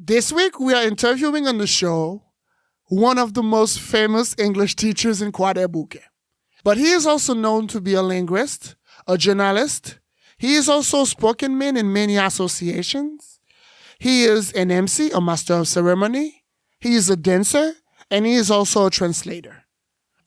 This week, we are interviewing on the show one of the most famous English teachers in Croix. But he is also known to be a linguist, a journalist. He is also a spoken man in many associations. He is an MC, a master of ceremony. He is a dancer, and he is also a translator.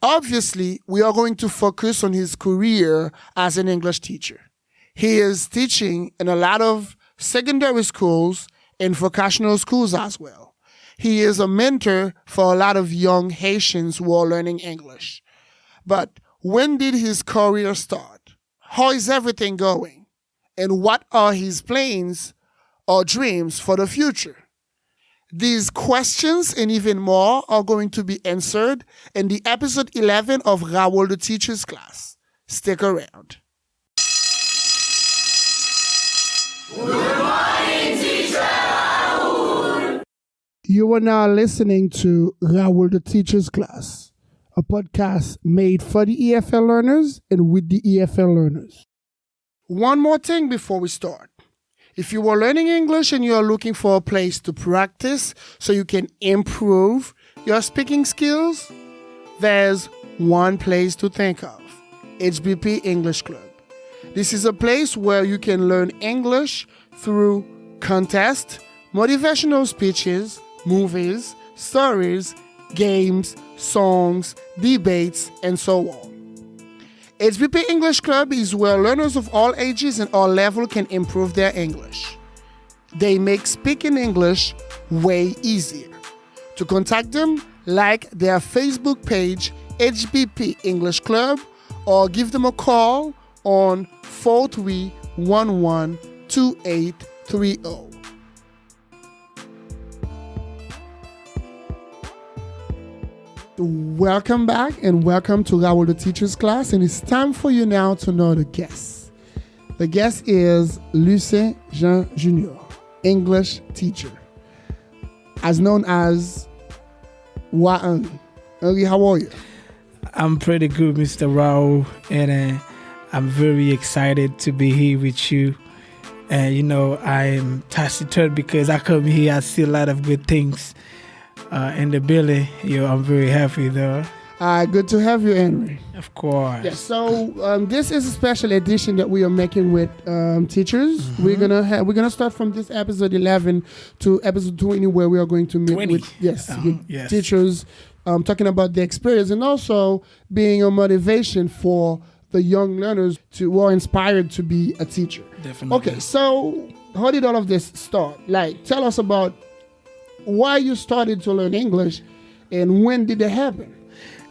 Obviously, we are going to focus on his career as an English teacher. He is teaching in a lot of secondary schools and vocational schools as well. He is a mentor for a lot of young Haitians who are learning English. But when did his career start? How is everything going? And what are his plans or dreams for the future? These questions and even more are going to be answered in the episode 11 of Raoul the Teacher's class. Stick around. Good morning, Teacher Raoul. You are now listening to Raoul the Teacher's class, a podcast made for the EFL learners and with the EFL learners. One more thing before we start. If you are learning English and you are looking for a place to practice so you can improve your speaking skills, there's one place to think of: HBP English Club. This is a place where you can learn English through contests, motivational speeches, movies, stories, games, songs, debates, and so on. HBP English Club is where learners of all ages and all levels can improve their English. They make speaking English way easier. To contact them, like their Facebook page, HBP English Club, or give them a call on 4311-2830. Welcome back and welcome to Raoul the Teacher's class, and it's time for you now to know the guest. The guest is Lucien Jean Jr., English teacher, as known as Wa. Henry, how are you? I'm pretty good, Mr. Raoul, and I'm very excited to be here with you. And I'm taciturn because I come here, I see a lot of good things in the building. I'm very happy though. Good to have you, Henry. Of course. Yes. So this is a special edition that we are making with teachers. Mm-hmm. We're gonna start from this episode 11 to episode 20, where we are going to meet with teachers, talking about their experience and also being a motivation for the young learners who are inspired to be a teacher. Definitely. Okay. So how did all of this start? Like, tell us about why you started to learn English and when did it happen?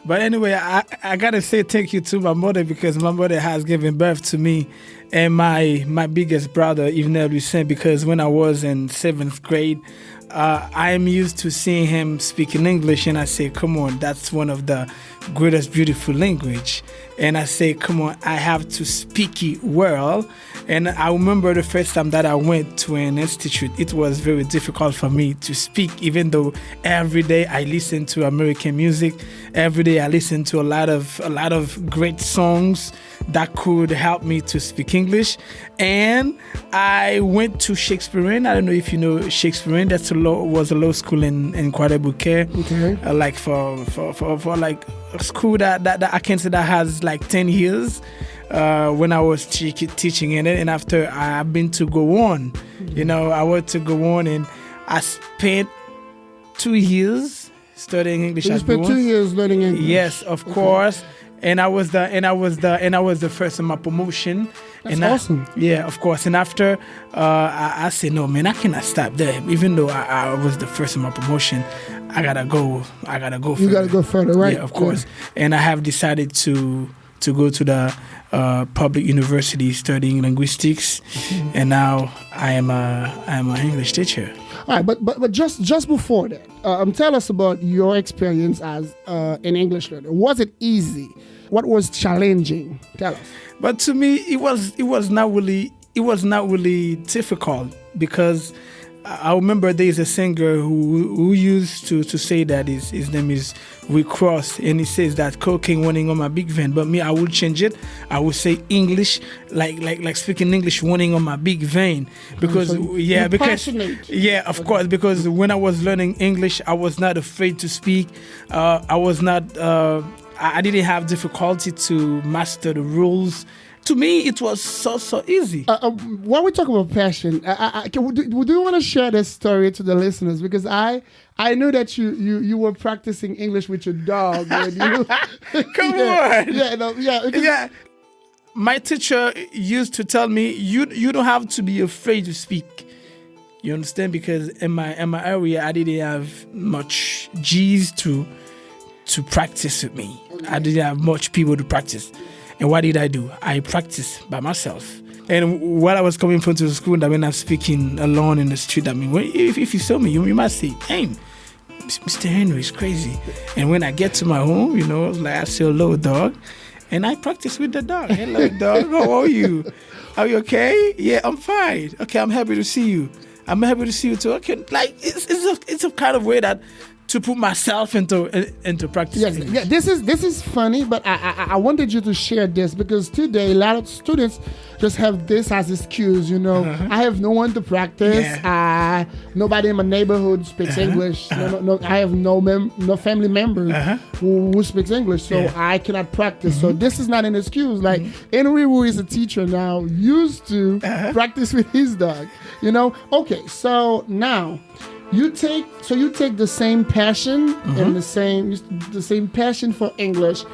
But anyway, I gotta say thank you to my mother, because my mother has given birth to me and my biggest brother, Yvenel Lucien, because when I was in 7th grade, I'm used to seeing him speaking English, and I say, come on, that's one of the greatest beautiful language. And I say, come on, I have to speak it well. And I remember the first time that I went to an institute, it was very difficult for me to speak, even though every day I listen to American music. Every day I listen to a lot of great songs that could help me to speak English. And I went to Shakespearean. I don't know if you know Shakespearean. Was a law school in Croix. Okay. Like for like a school that I can say that has like 10 years. When I was teaching in it, and after I've been to go on, I went to go on, and I spent 2 years studying English. So you spent 2 years learning English. Yes, of course. And I was the first in my promotion. That's awesome. Yeah, of course. And after I said, no, man, I cannot stop there. Even though I was the first in my promotion, I gotta go further. You gotta go further, right? Yeah, of course. Yeah. And I have decided to go to the public university studying linguistics, and now I am an English teacher. All right, but just before that, tell us about your experience as an English learner. Was it easy? What was challenging? Tell us. But to me, it was not really difficult, because I remember there is a singer who used to say that his name is We Cross, and he says that cocaine running on my big vein. But me, I will change it. I will say English, like speaking English running on my big vein, because of course, because when I was learning English, I was not afraid to speak. I was not. I didn't have difficulty to master the rules. To me, it was so easy. When we talk about passion, do you want to share this story to the listeners? Because I know that you were practicing English with your dog. When you, Come on. Yeah. My teacher used to tell me, you don't have to be afraid to speak. You understand? Because in my area, I didn't have much G's to practice with me. Okay. I didn't have much people to practice. And what did I do? I practiced by myself. And while I was coming from to school, I mean, I'm speaking alone in the street. I mean, if you saw me, you might say, "Hey, Mr. Henry is crazy." And when I get to my home, like I say, "Hello, dog," and I practice with the dog. "Hello, dog. How are you? Are you okay? Yeah, I'm fine. Okay, I'm happy to see you. I'm happy to see you too." Okay, like it's a kind of way that to put myself into practice. Yes, yeah, this is funny, but I wanted you to share this because today a lot of students just have this as excuse. I have no one to practice. Yeah. Nobody in my neighborhood speaks English. No, I have no family members who speaks English, so I cannot practice. So this is not an excuse. Like Henry, who is a teacher now, used to practice with his dog. Okay, so now. You take the same passion and the same passion for English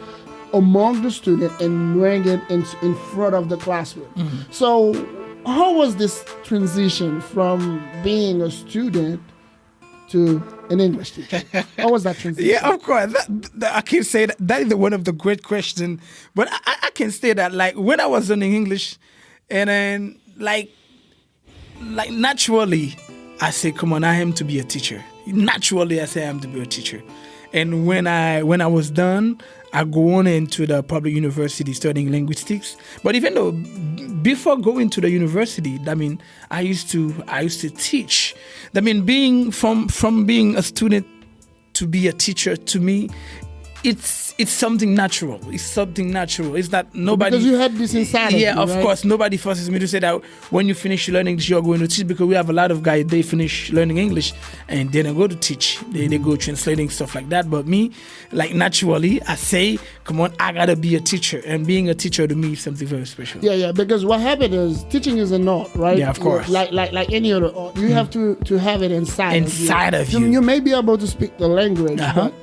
among the student and bring it in front of the classroom. So how was this transition from being a student to an English teacher? How was that transition? Yeah, of course. I can say that is one of the great questions. But I can say that like when I was learning English, and then like naturally. I say, come on, I am to be a teacher. Naturally, I say I am to be a teacher. And when I was done, I go on into the public university studying linguistics. But even though before going to the university, I mean, I used to teach. I mean, being from being a student to be a teacher, to me, it's something natural. It's something natural. It's not nobody. Because you had this inside of you, of right? course. Nobody forces me to say that when you finish learning English, you're going to teach. Because we have a lot of guys, they finish learning English and they don't go to teach. They go translating stuff like that. But me, like naturally, I say, come on, I gotta be a teacher. And being a teacher to me is something very special. Yeah. Because what happened is teaching is an art, right? Yeah, of course. Like any other art, you have to have it inside of you. You may be able to speak the language, but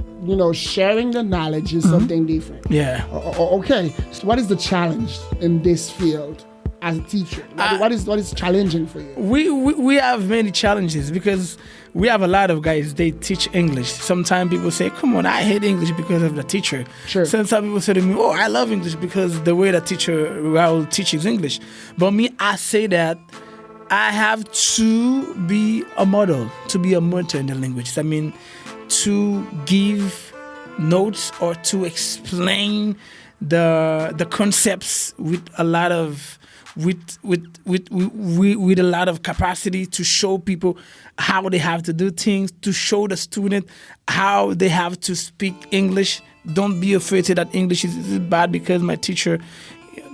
sharing the knowledge is something different. Yeah. Okay. So what is the challenge in this field as a teacher? What is challenging for you? We have many challenges because we have a lot of guys, they teach English. Sometimes people say, come on, I hate English because of the teacher. Sure. Sometimes people say to me, oh, I love English because the way the teacher Raul teaches English. But me, I say that I have to be a model, to be a mentor in the language. I mean, to give notes or to explain the concepts with a lot of with a lot of capacity to show people how they have to do things, to show the student how they have to speak English. Don't be afraid that English is bad because my teacher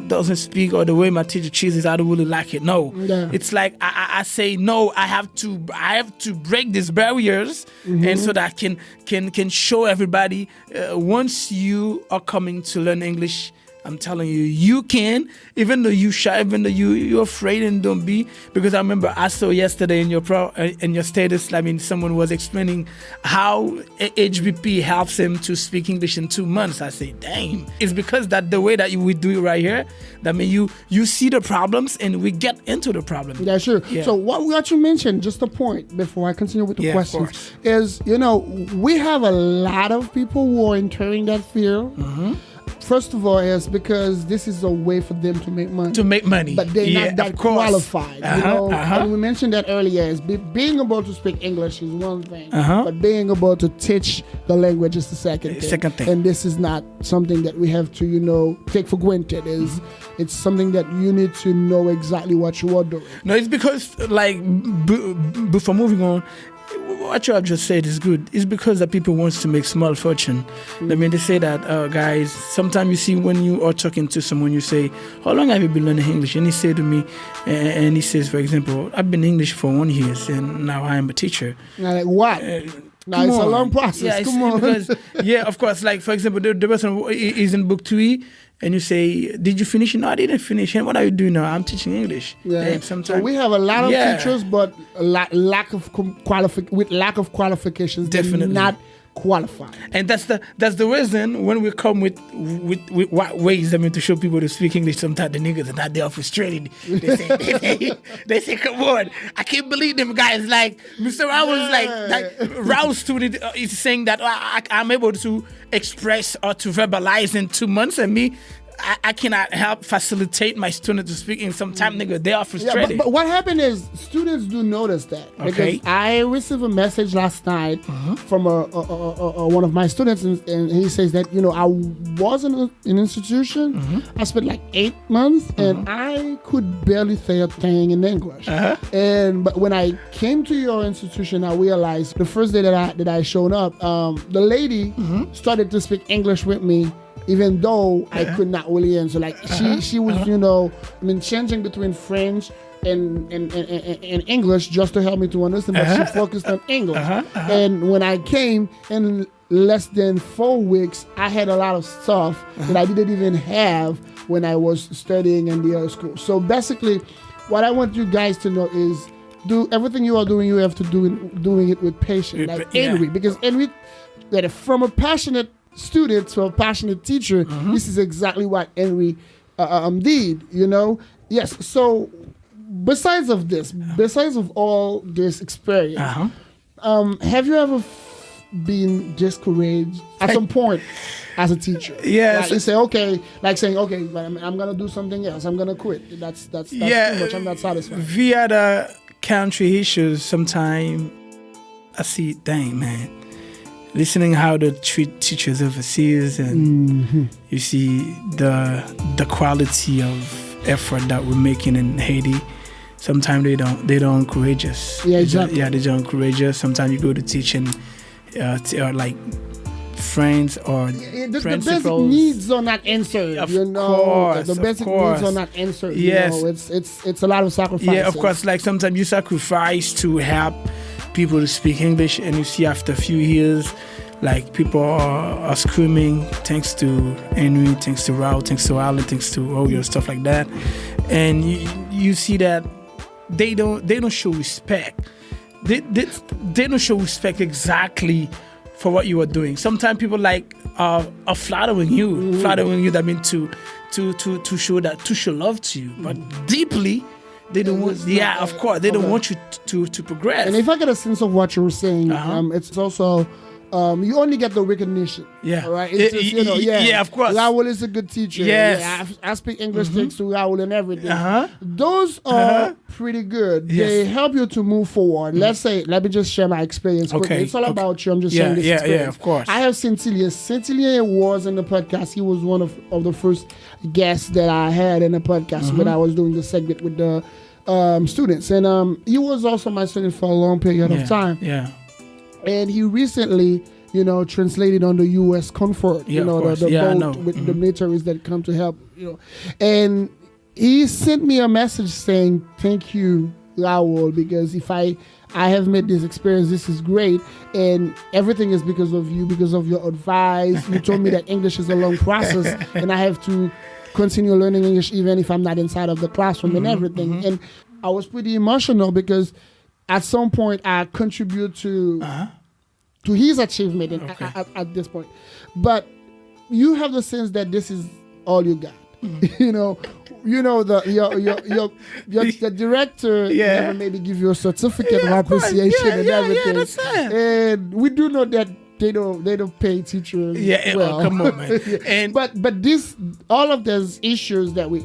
doesn't speak or the way my teacher chooses, I don't really like it. No, It's like I say no. I have to break these barriers, and so that I can show everybody. Once you are coming to learn English, I'm telling you, you can, even though you shy, even though you're afraid, and don't be. Because I remember I saw yesterday in your status, I mean, someone was explaining how HBP helps him to speak English in 2 months. I say, dang, it's because that the way that we do it right here. That mean you see the problems and we get into the problem. Yeah, sure. Yeah. So what you mentioned, just a point before I continue with the questions, is we have a lot of people who are entering that field. first of all, is because this is a way for them to make money. To make money. But they're not that qualified. And we mentioned that earlier. Is being able to speak English is one thing, but being able to teach the language is the second thing. And this is not something that we have to, take for granted. It's something that you need to know exactly what you are doing. No, it's because, before moving on, what you have just said is good. It's because that people wants to make small fortune. I mean, they say that, guys, sometimes you see when you are talking to someone, you say, how long have you been learning English? And he said to me, and he says, for example, I've been English for 1 year, and now I am a teacher. Now, like, what? Now, it's a long process. Yeah, Come on. Because, of course, like, for example, the person is in book 2E, and you say, did you finish it? No, I didn't finish. And what are you doing now? I'm teaching English. Yeah. So we have a lot of teachers, but lack of qualifications. Definitely. They're not qualified. And that's the reason when we come with what ways, to show people to speak English, sometimes the niggas are not there frustrated. They say, come on, I can't believe them guys. Like, Mr. Raoul's Raoul's student is saying that I'm able to express or to verbalize in 2 months, and me, I cannot help facilitate my student to speak in some time, nigga. They are frustrated. But what happened is students do notice that. Because I received a message last night from one of my students, and he says that, I was in an institution. I spent like 8 months, and I could barely say a thing in English. But when I came to your institution, I realized the first day that I showed up, the lady started to speak English with me, even though I could not really answer. Like, she was, changing between French and English just to help me to understand, but she focused on English. And when I came in less than 4 weeks, I had a lot of stuff that I didn't even have when I was studying in the other school. So basically, what I want you guys to know is, do everything you are doing, you have to doing it with patience. Like Henry, because Henry, from a passionate student to a passionate teacher, this is exactly what Henry did, Yes, so besides of all this experience, have you ever been discouraged at some point as a teacher? Yes. Like you say, okay, but I'm going to do something else. I'm going to quit. That's too much. I'm not satisfied. Via the country issues, sometimes I see, dang, man. Listening how they treat teachers overseas, and you see the quality of effort that we're making in Haiti. Sometimes they don't encourage us. Yeah, exactly. They don't encourage us. Sometimes you go to teaching, like friends or the principals. basic needs are not answered. Of course, the basic needs are not answered. Yes, it's a lot of sacrifice. Yeah, of course. Like sometimes you sacrifice to help people to speak English, and you see after a few years, like people are screaming, thanks to Henry, thanks to Raul, thanks to Alan, thanks to all your stuff like that, and you see that they don't show respect. They don't show respect exactly for what you are doing. Sometimes people are flattering you. That means to show love to you, but deeply. They don't want. Yeah, of course. They don't want you to progress. And if I get a sense of what you were saying, it's also you only get the recognition. Yeah. Right. It's just, yeah, of course. Raoul is a good teacher. Yes. Yeah, I speak English thanks to Raoul and everything. Those are pretty good. Yes. They help you to move forward. Let me just share my experience. Okay. It's all about you. I'm just sharing this experience. Yeah, of course. I have Cynthia. Cynthia was in the podcast. He was one of the first guests that I had in the podcast when I was doing the segment with the students, and he was also my student for a long period of time. Yeah. And he recently, translated on the U.S. Comfort, the boat with the militaries that come to help, And he sent me a message saying, "Thank you, Raoul, because if I have made this experience, this is great, and everything is because of you, because of your advice. You told me that English is a long process, and I have to continue learning English even if I'm not inside of the classroom and everything." And I was pretty emotional because at some point I contribute to his achievement at this point. But you have the sense that this is all you got. The director never maybe give you a certificate of appreciation and everything. And we do know that they don't pay teachers. Yeah, well. come on, man. And but this, all of those issues that we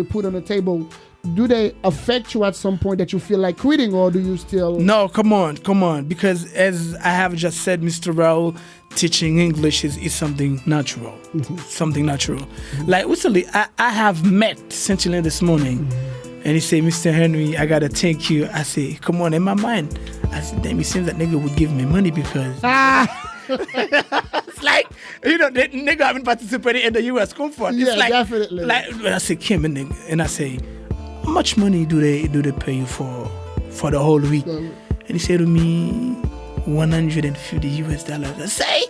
put on the table, do they affect you at some point that you feel like quitting, or do you still? No, come on. Because as I have just said, Mr. Raul, teaching English is something natural. Something natural. Like recently, I have met essentially this morning, and he said, Mr. Henry, I gotta thank you. I say, come on, in my mind, I said, damn, it seems that nigga would give me money because it's like, you know, the nigga haven't participated in the U.S. Comfort. Yeah, it's like, definitely. Like I say, Kim, and I say, how much money do they pay you for the whole week? And he said to me, $150. I say,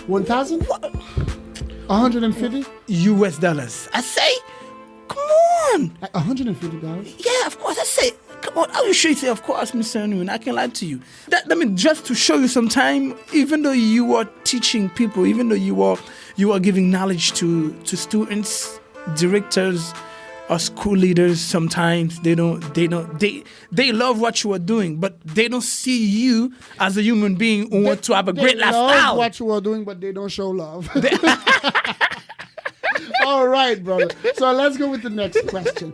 1,000? 150 US dollars. I say, come on. like $150? Yeah, of course. I say, come on. Are you sure? He say, of course, Mr. Henry, I can lie to you. I mean, just to show you some time, even though you are teaching people, even though you are giving knowledge to students, directors, or school leaders, sometimes they love what you are doing, but they don't see you as a human being who want to have a great lifestyle. They love what you are doing, but they don't show love. All right, brother. So let's go with the next question.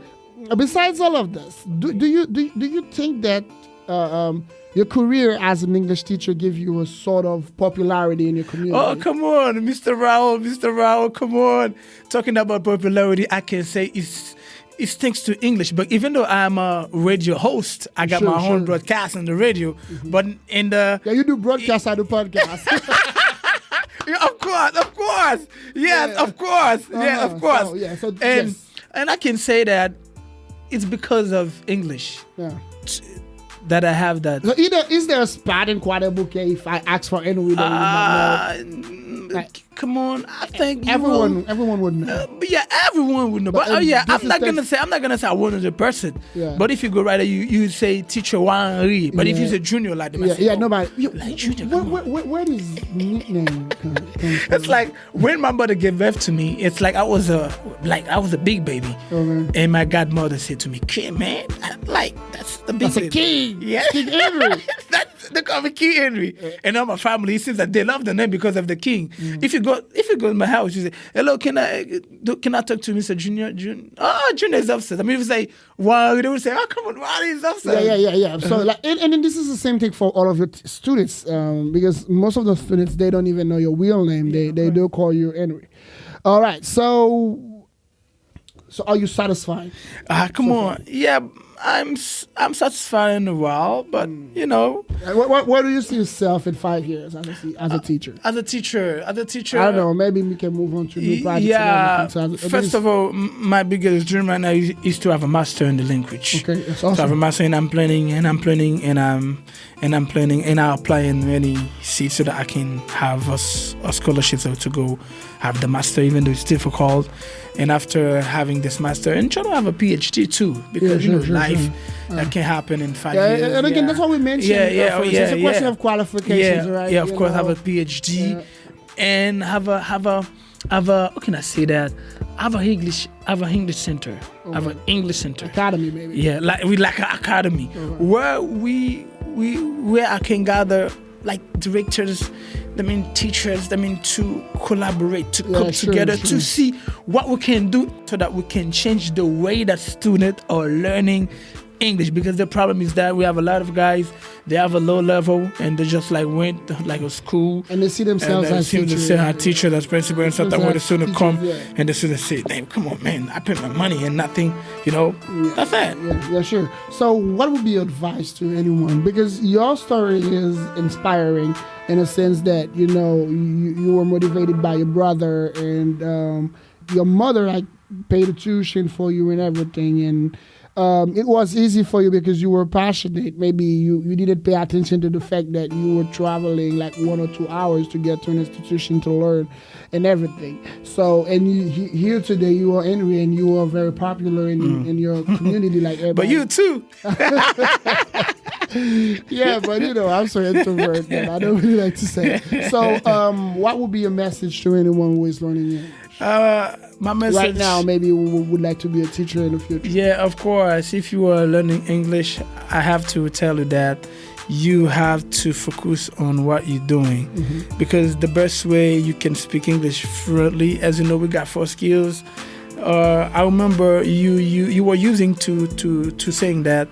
Besides all of this, do you think that your career as an English teacher gives you a sort of popularity in your community? Oh, come on, Mr. Raul, come on. Talking about popularity, I can say it's thanks to English. But even though I'm a radio host, I got my own broadcast on the radio. But in the... Yeah, you do broadcast, I do podcast. Yeah, of course. Yes, of course. Yeah, of course. And I can say that it's because of English. Yeah. That I have that. So is there a spot in Croix bouquet if I ask for any come on, I think everyone would know. But yeah, everyone would know. But I'm not gonna say 100%. Yeah. But if you go right there, you say teacher Wanri. But if you say junior, like them, nobody. Like junior. Where does nickname come from? It's like when my mother gave birth to me. It's like I was a big baby, and my godmother said to me, "Kid, man, that's the big. That's a king. Yeah, King Henry. They call me King Henry, and all my family, it seems that they love the name because of the king. If you go to my house, you say, "Hello, can I talk to Mr. Junior? Oh, Junior is upstairs." I mean, if you say, "Wow," they would say, "Oh, come on, wow, he's upstairs." Yeah. So and then this is the same thing for all of your students, because most of the students, they don't even know your real name. They do call you Henry. All right. So are you satisfied? Come on. Yeah. I'm satisfied in a while, but you know. Where do you see yourself in 5 years as a teacher? As a teacher. I don't know. Maybe we can move on to new projects. Yeah. First of all, my biggest dream right now is to have a master in the language. Okay, that's awesome. To have a master, and I'm planning, and I'll apply in many seats so that I can have a scholarship to go have the master, even though it's difficult. And after having this master, and try to have a PhD too, because life that can happen in 5 years. And again, that's what we mentioned. It's a question of qualifications, right? Yeah, of course, have a PhD and have a how can I say that? Have an English center. Okay. Have an English center. Academy, maybe. Yeah, like an academy where where I can gather like directors, teachers, to collaborate, to come together to see what we can do so that we can change the way that students are learning English. Because the problem is that we have a lot of guys, they have a low level and they just went a school and they see themselves as teachers, as principal, and sometimes when the student come and the student say, "Damn, come on, man, I pay my money and nothing," that's it. Yeah, sure. So what would be your advice to anyone? Because your story is inspiring in a sense that, you were motivated by your brother and your mother paid a tuition for you and everything, and it was easy for you because you were passionate. Maybe you didn't pay attention to the fact that you were traveling 1 or 2 hours to get to an institution to learn and everything. So, and here today you are Henry and you are very popular in your community like everybody. But you too. Yeah, but I'm so introvert that I don't really like to say. So, what would be your message to anyone who is learning English? My message right now, maybe would like to be a teacher in the future. Yeah, of course. If you are learning English, I have to tell you that you have to focus on what you're doing, because the best way you can speak English fluently, as you know, we got 4 skills. I remember you were using to saying that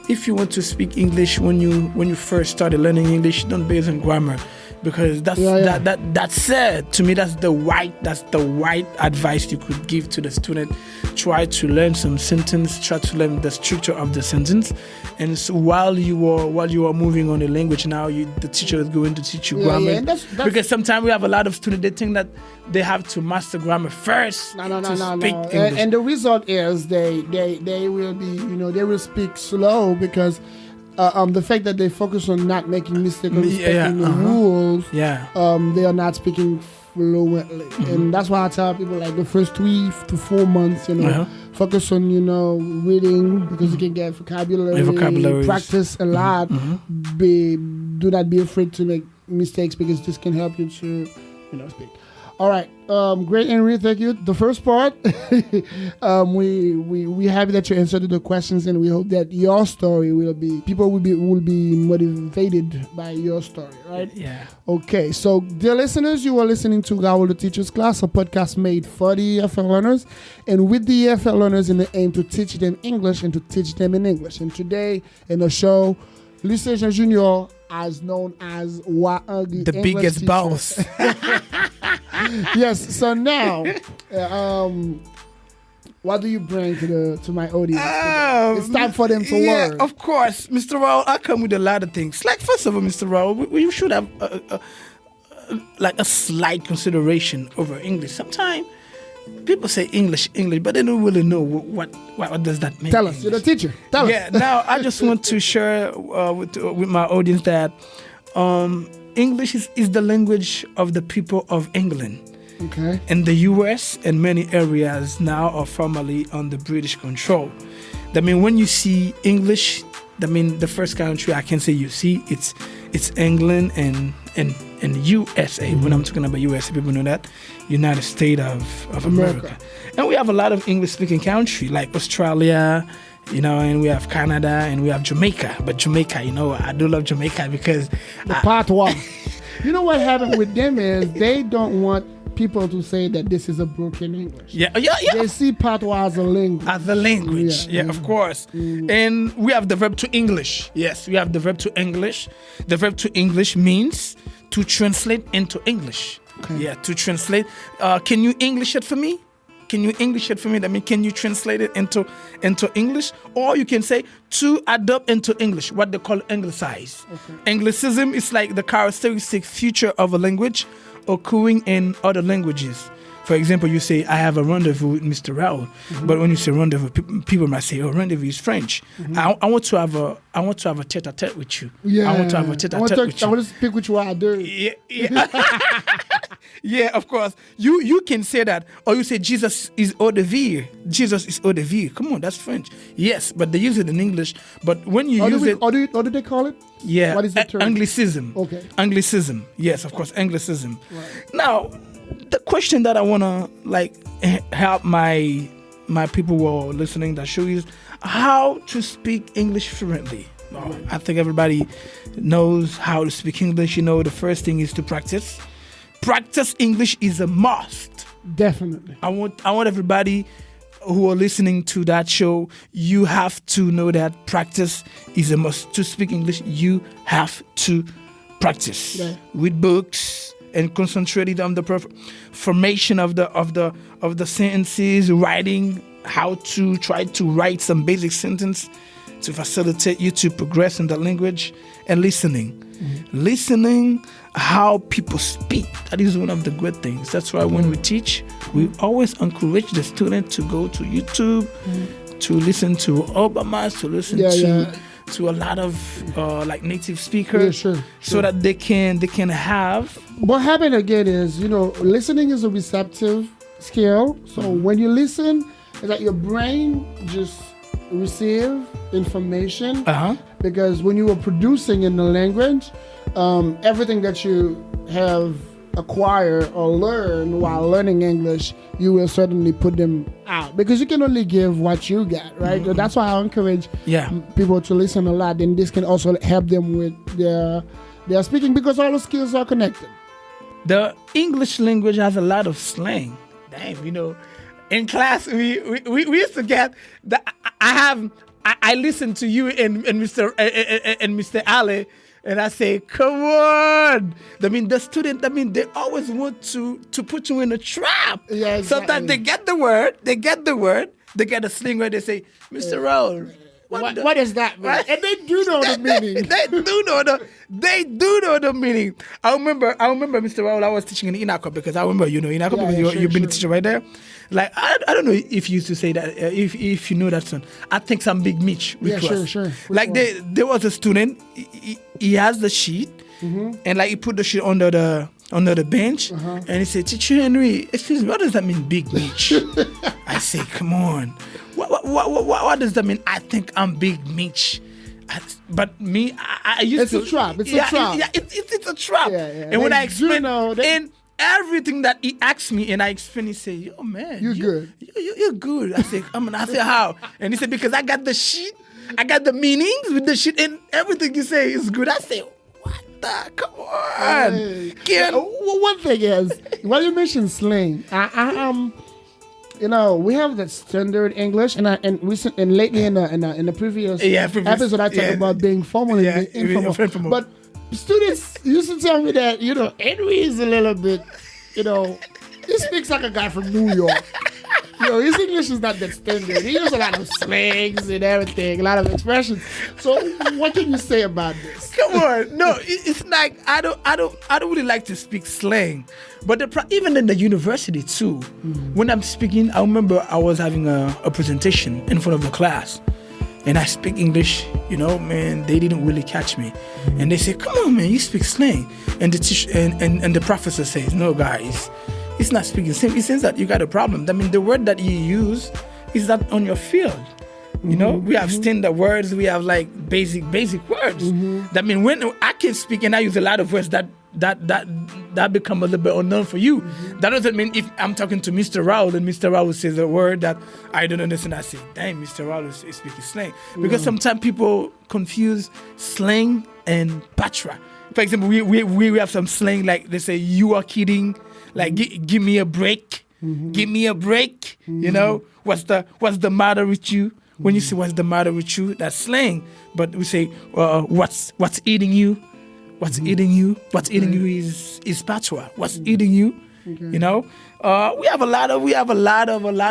if you want to speak English when you first started learning English, don't base on grammar, because that said to me, that's the right advice you could give to the student. Try to learn some sentence, try to learn the structure of the sentence, and so while you are moving on the language, now the teacher is going to teach you grammar. Yeah, that's because sometimes we have a lot of students, they think that they have to master grammar first to speak English. And the result is they will be, they will speak slow, because the fact that they focus on not making mistakes, respecting the rules, they are not speaking fluently. And that's why I tell people, like, the first 3 to 4 months, focus on, reading, because you can get vocabulary, practice a lot. Do not be afraid to make mistakes, because this can help you to, speak. All right, great, Henry. Thank you. The first part, we happy that you answered the questions, and we hope that your story people will be motivated by your story, right? Yeah. Okay, so dear listeners, you are listening to Raoul the Teachers Class, a podcast made for the EFL learners, and with the EFL learners in the aim to teach them English and to teach them in English. And today in the show, Lucien Junior, as known as the biggest boss. Yes. So now, what do you bring to my audience? It's time for them to learn. Of course, Mr. Raoul. I come with a lot of things. Like, first of all, Mr. Raoul, we should have a slight consideration over English. Sometimes people say English, but they don't really know what does that mean. Tell us, you're the teacher. Tell us. Yeah. Now, I just want to share with my audience that English is the language of the people of England. Okay. And the U.S. and many areas now are formally under British control. That means when you see English, the first country I can say you see, it's England and USA. When I'm talking about USA, people know that United States of America. And we have a lot of English-speaking countries like Australia, and we have Canada, and we have Jamaica. But Jamaica, I do love Jamaica because the patois. You know what happened with them is they don't want people to say that this is a broken English. Yeah. They see patois as a language. Of course. And we have the verb to English. Yes, we have the verb to English. The verb to English means to translate into English. Okay. Yeah, to translate. Can you English it for me? Can you English it for me? That means, can you translate it into English? Or you can say to adopt into English, what they call anglicize. Okay. Anglicism is like the characteristic feature of a language occurring in other languages. For example, you say, I have a rendezvous with Mr. Raoul. But when you say rendezvous, people might say, rendezvous is French. I want to have a tete-a-tete with you. Yeah. I want to have a tete-a-tete with you. I want to speak with you while I do. Yeah. Yeah, of course. You can say that. Or you say, Jesus is eau de vie. Jesus is eau de vie. Come on, that's French. Yes, but they use it in English. But when you use it... What do they call it? Yeah. What is the term? Anglicism. Okay. Anglicism. Yes, of course, Anglicism. Right. Now, the question that I want to help my people who are listening to the show is how to speak English fluently. I think everybody knows how to speak English. The first thing is to practice. Practice English is a must. Definitely. I want everybody who are listening to that show, you have to know that practice is a must. To speak English, you have to practice with books and concentrated on the formation of the sentences, writing, how to try to write some basic sentence to facilitate you to progress in the language, and listening. Listening how people speak. That is one of the great things. That's why when we teach, we always encourage the student to go to YouTube, to listen to Obama, to listen to a lot of native speakers, so that they can have. What happened again is, listening is a receptive skill. So when you listen, it's like your brain just receive information, because when you are producing in the language, everything that you have acquire or learn while learning English, you will certainly put them out, because you can only give what you got, right? Mm-hmm. That's why I encourage people to listen a lot, and this can also help them with their speaking, because all the skills are connected. The English language has a lot of slang. Damn, in class we used to get the I listen to you and Mr. Ali, and I say, come on. I mean, the student, they always want to put you in a trap. Yeah, exactly. Sometimes they get the word, they get a sling where they say, Mr. Raul. What does that mean? And they do know the meaning. They do know the meaning. I remember, Mr. Raul, I was teaching in Inako, because I remember, Inako, because you've been a teacher right there. Like, I don't know if you used to say that, if you know that son. I think some big Mitch. Sure. Like, there was a student, he has the sheet, and like he put the sheet under the bench, and he said, Teacher Henry, excuse me, what does that mean, big Mitch? I say, come on. What does that mean? I think I'm big Mitch. But me, I used to... It's a trap. It's a trap. Yeah, it's a trap. Yeah. And when I explain... And everything that he asked me, and I explained, he said, yo, man. You're good. You're good. I said, I said, how? And he said, because I got the sheet. I got the meanings with the sheet, and everything you say is good. I said, what the? Come on. Hey. One thing is, when you mentioned slang, we have that standard English, and lately in the previous episode, I talked about being formal and being informal. But students used to tell me that Henry is a little bit, he speaks like a guy from New York. His English is not that standard. He uses a lot of slangs and everything, a lot of expressions. So, what can you say about this? Come on, no, it's like I don't really like to speak slang, but even in the university too, when I'm speaking, I remember I was having a presentation in front of the class, and I speak English. Man, they didn't really catch me, and they say, "Come on, man, you speak slang," and the teacher and the professor says, "No, guys. It's not speaking slang. It seems that you got a problem. I mean, the word that you use is not on your field. We have standard words. We have like basic words. That mean, when I can speak and I use a lot of words that become a little bit unknown for you. That doesn't mean if I'm talking to Mr. Raul and Mr. Raul says a word that I don't understand, I say, damn, Mr. Raul is speaking slang. Because sometimes people confuse slang and patois. For example, we have some slang like they say, you are kidding. Like, give me a break. Give me a break. What's the matter with you? When you say what's the matter with you, that's slang. But we say, what's eating you? What's eating you? What's eating you is patois. What's eating you? Okay. We have a lot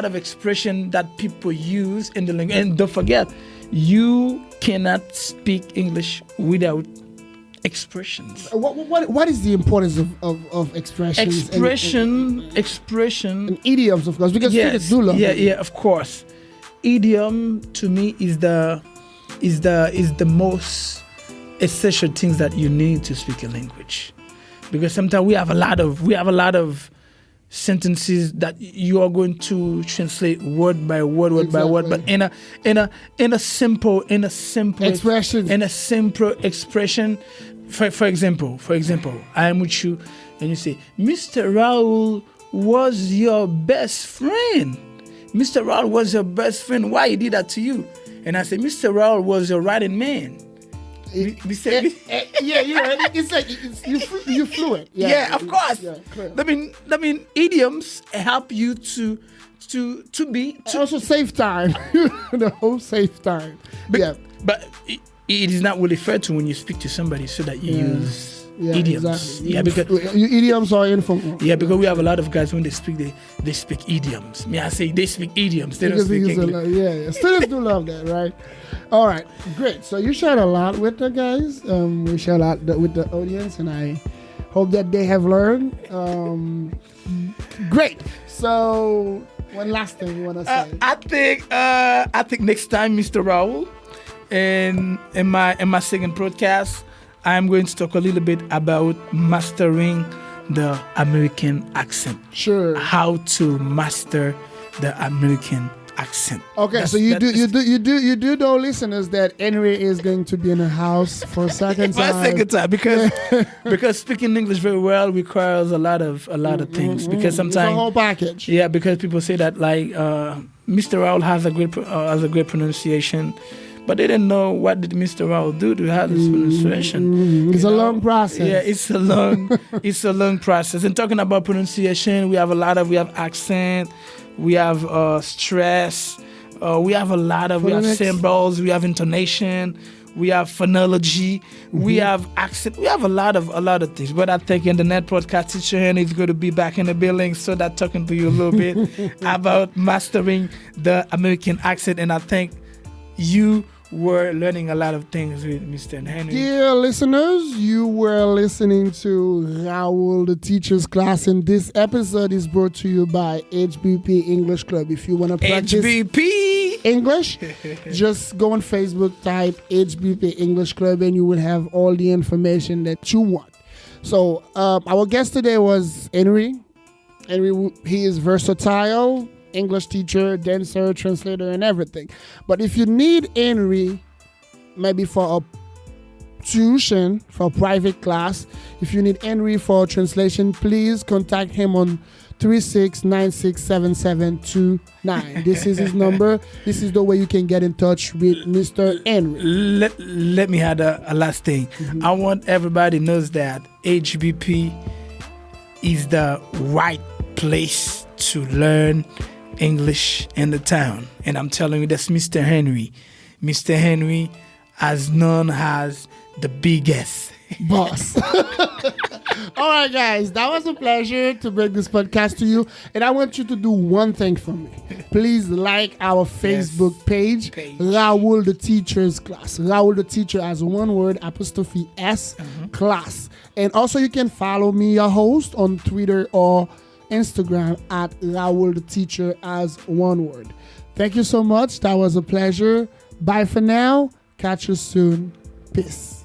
of expression that people use in the language. And don't forget, you cannot speak English without expressions. What is the importance of expressions? Expression, and idioms, of course, because students do love it. Yeah, of course. Idiom to me is the most essential things that you need to speak a language, because sometimes we have a lot of sentences that you are going to translate word by word, but in a simple expression. In a simple expression. For example, I am with you, and you say, Mr. Raul was your best friend. Mr. Raul was your best friend. Why he did that to you? And I say, Mr. Raul was your right-hand man. It's like you're fluent. Yeah, of course. Yeah, I mean, idioms help you to also save time. The whole save time. But it is not really fair to when you speak to somebody so that you use idioms. Exactly. Yeah, because idioms are informal. Yeah, because we have a lot of guys when they speak idioms. I say they speak idioms. They don't speak English. Students do love that, right? All right, great. So you shared a lot with the guys. We shared a lot with the audience, and I hope that they have learned. Great. So one last thing you want to say? I think next time, Mr. Raul, in my second podcast, I'm going to talk a little bit about mastering the American accent. Sure. How to master the American accent. Okay, so you do know, listeners, that Henry is going to be in a house for a second time. Because speaking English very well requires a lot of things. Because sometimes it's a whole package. Yeah, because people say that like Mr. Raul has a great pronunciation, but they didn't know what did Mr. Raul do to have this pronunciation. It's a long process. Yeah, it's a long process. And talking about pronunciation, we have accent, we have stress, we have symbols, we have intonation, we have phonology, we have accent, we have a lot of things. But I think in the net podcast, Teacher Henry is going to be back in the building, so that talking to you a little bit about mastering the American accent. And I think you were learning a lot of things with Mr. Henry. Dear listeners, you were listening to Raul the Teacher's Class, and this episode is brought to you by HBP English Club. If you want to practice HBP English, just go on Facebook, type HBP English Club, and you will have all the information that you want. So our guest today was Henry. Henry, he is versatile. English teacher, dancer, translator, and everything. But if you need Henry, maybe for a tuition, for a private class, if you need Henry for translation, please contact him on 36967729. This is his number. This is the way you can get in touch with Mr. Henry. Let me add a last thing. I want everybody knows that HBP is the right place to learn English in the town. And I'm telling you, that's Mr. Henry. Mr. Henry is known as the biggest boss. All right, guys, that was a pleasure to bring this podcast to you. And I want you to do one thing for me. Please like our Facebook page, Raul the Teacher's Class. Raul the Teacher as one word, apostrophe S, class. And also you can follow me, your host, on Twitter or Instagram at Raul the Teacher as one word. Thank you so much. That was a pleasure. Bye for now. Catch you soon. Peace.